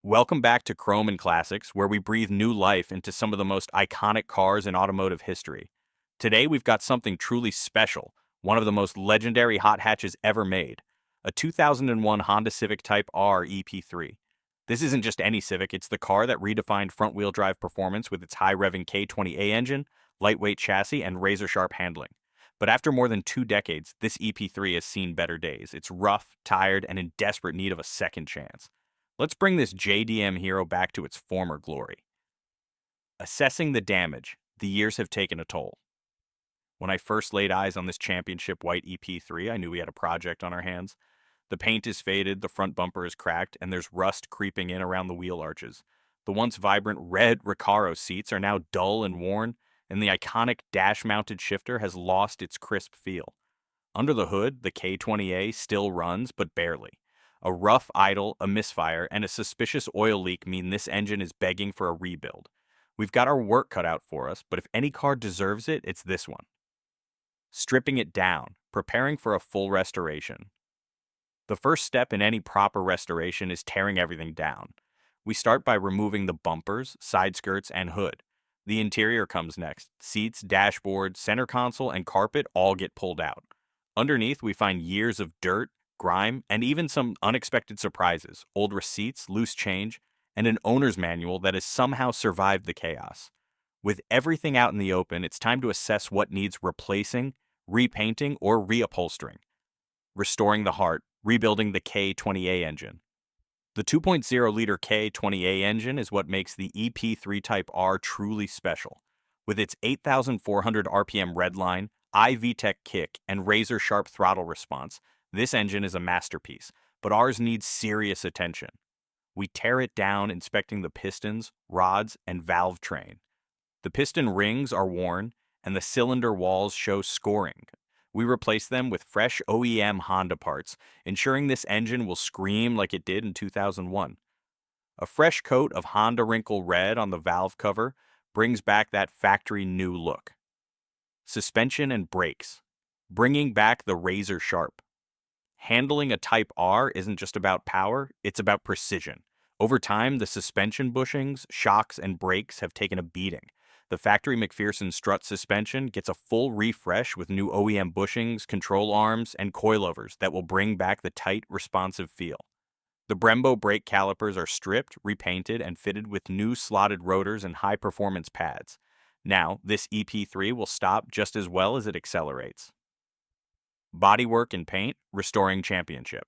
Welcome back to Chrome and Classics, where we breathe new life into some of the most iconic cars in automotive history. Today, we've got something truly special, one of the most legendary hot hatches ever made, a 2001 Honda Civic Type R EP3. This isn't just any Civic, it's the car that redefined front-wheel drive performance with its high-revving K20A engine, lightweight chassis, and razor-sharp handling. But after more than 2 decades, this EP3 has seen better days. It's rough, tired, and in desperate need of a second chance. Let's bring this JDM hero back to its former glory. Assessing the damage, the years have taken a toll. When I first laid eyes on this championship white EP3, I knew we had a project on our hands. The paint is faded, the front bumper is cracked, and there's rust creeping in around the wheel arches. The once vibrant red Recaro seats are now dull and worn, and the iconic dash-mounted shifter has lost its crisp feel. Under the hood, the K20A still runs, but barely. A rough idle, a misfire, and a suspicious oil leak mean this engine is begging for a rebuild. We've got our work cut out for us, but if any car deserves it, it's this one. Stripping it down, preparing for a full restoration. The first step in any proper restoration is tearing everything down. We start by removing the bumpers, side skirts, and hood. The interior comes next. Seats, dashboard, center console, and carpet all get pulled out. Underneath, we find years of dirt, grime, and even some unexpected surprises, old receipts, loose change, and an owner's manual that has somehow survived the chaos. With everything out in the open, it's time to assess what needs replacing, repainting, or reupholstering. Restoring the heart, rebuilding the K20A engine. The 2.0-liter K20A engine is what makes the EP3 Type R truly special. With its 8,400 RPM redline, VTEC kick, and razor-sharp throttle response, this engine is a masterpiece, but ours needs serious attention. We tear it down, inspecting the pistons, rods, and valve train. The piston rings are worn, and the cylinder walls show scoring. We replace them with fresh OEM Honda parts, ensuring this engine will scream like it did in 2001. A fresh coat of Honda Wrinkle Red on the valve cover brings back that factory new look. Suspension and brakes, bringing back the razor sharp. Handling a Type R isn't just about power, it's about precision. Over time, the suspension bushings, shocks, and brakes have taken a beating. The factory McPherson strut suspension gets a full refresh with new OEM bushings, control arms, and coilovers that will bring back the tight, responsive feel. The Brembo brake calipers are stripped, repainted, and fitted with new slotted rotors and high-performance pads. Now, this EP3 will stop just as well as it accelerates. Bodywork and paint, restoring championship.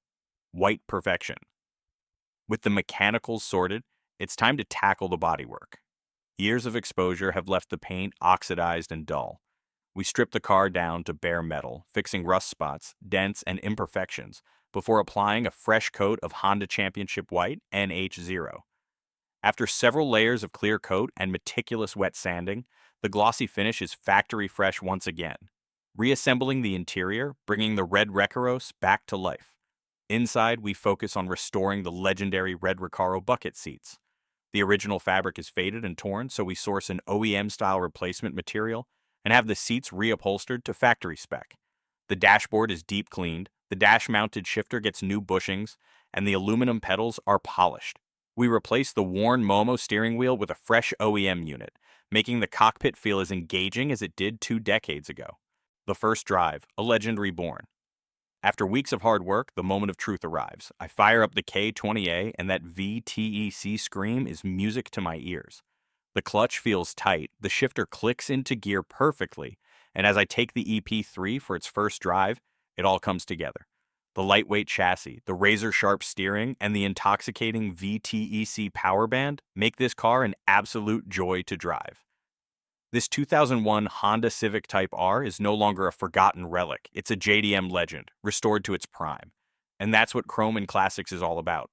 White perfection. With the mechanicals sorted, it's time to tackle the bodywork. Years of exposure have left the paint oxidized and dull. We strip the car down to bare metal, fixing rust spots, dents, and imperfections before applying a fresh coat of Honda Championship White NH0. After several layers of clear coat and meticulous wet sanding, the glossy finish is factory fresh once again. Reassembling the interior, bringing the red Recaros back to life. Inside, we focus on restoring the legendary red Recaro bucket seats. The original fabric is faded and torn, so we source an OEM-style replacement material and have the seats reupholstered to factory spec. The dashboard is deep cleaned, the dash-mounted shifter gets new bushings, and the aluminum pedals are polished. We replace the worn Momo steering wheel with a fresh OEM unit, making the cockpit feel as engaging as it did 2 decades ago. The first drive, a legend reborn. After weeks of hard work, the moment of truth arrives. I fire up the K20A, and that VTEC scream is music to my ears. The clutch feels tight, the shifter clicks into gear perfectly, and as I take the EP3 for its first drive, it all comes together. The lightweight chassis, the razor-sharp steering, and the intoxicating VTEC power band make this car an absolute joy to drive. This 2001 Honda Civic Type R is no longer a forgotten relic. It's a JDM legend, restored to its prime. And that's what Chrome and Classics is all about.